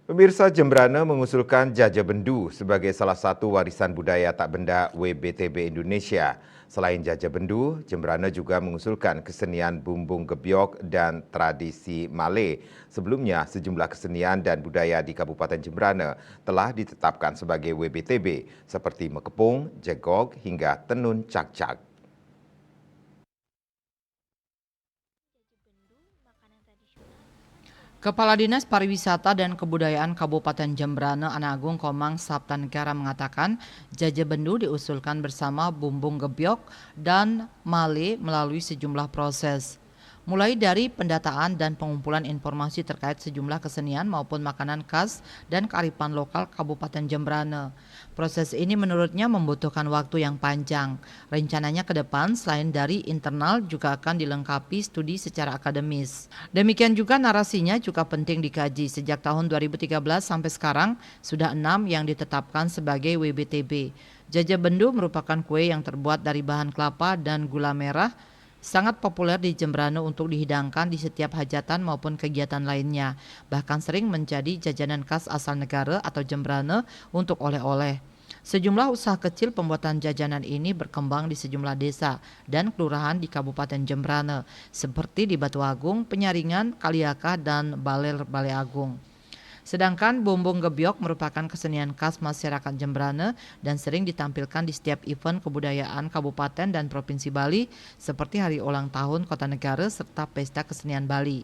Pemirsa, Jembrana mengusulkan Jajabendu sebagai salah satu warisan budaya tak benda WBTB Indonesia. Selain Jajabendu, Jembrana juga mengusulkan kesenian bumbung gebyok dan tradisi Malay. Sebelumnya, sejumlah kesenian dan budaya di Kabupaten Jembrana telah ditetapkan sebagai WBTB, seperti Mekepung, Jegog, hingga Tenun Cak-Cak. Kepala Dinas Pariwisata dan Kebudayaan Kabupaten Jembrana Anagung Komang Saptanegara mengatakan Jajabendu diusulkan bersama bumbung gebyok dan Malay melalui sejumlah proses. Mulai dari pendataan dan pengumpulan informasi terkait sejumlah kesenian maupun makanan khas dan kearifan lokal Kabupaten Jembrana. Proses ini menurutnya membutuhkan waktu yang panjang. Rencananya ke depan selain dari internal juga akan dilengkapi studi secara akademis. Demikian juga narasinya juga penting dikaji. Sejak tahun 2013 sampai sekarang sudah 6 yang ditetapkan sebagai WBTB. Jajabendu merupakan kue yang terbuat dari bahan kelapa dan gula merah, sangat populer di Jembrana untuk dihidangkan di setiap hajatan maupun kegiatan lainnya. Bahkan sering menjadi jajanan khas asal negara atau Jembrana untuk oleh-oleh. Sejumlah usaha kecil pembuatan jajanan ini berkembang di sejumlah desa dan kelurahan di Kabupaten Jembrana, seperti di Batu Agung, Penyaringan, Kaliaka, dan Baler Balai Agung. Sedangkan bumbung gebyok merupakan kesenian khas masyarakat Jembrana dan sering ditampilkan di setiap event kebudayaan kabupaten dan provinsi Bali seperti hari ulang tahun kota negara serta pesta kesenian Bali.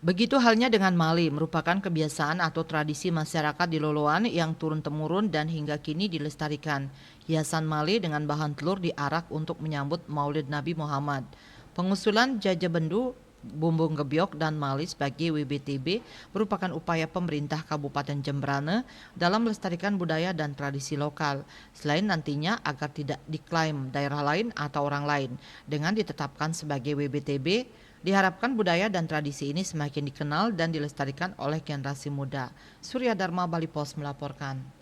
Begitu halnya dengan Mali, merupakan kebiasaan atau tradisi masyarakat di Loloan yang turun-temurun dan hingga kini dilestarikan. Hiasan Mali dengan bahan telur diarak untuk menyambut Maulid Nabi Muhammad. Pengusulan Jajabendu, bumbung gebyok dan Mali sebagai WBTB merupakan upaya pemerintah Kabupaten Jembrana dalam melestarikan budaya dan tradisi lokal. Selain nantinya agar tidak diklaim daerah lain atau orang lain, dengan ditetapkan sebagai WBTB, diharapkan budaya dan tradisi ini semakin dikenal dan dilestarikan oleh generasi muda. Surya Dharma Bali Pos melaporkan.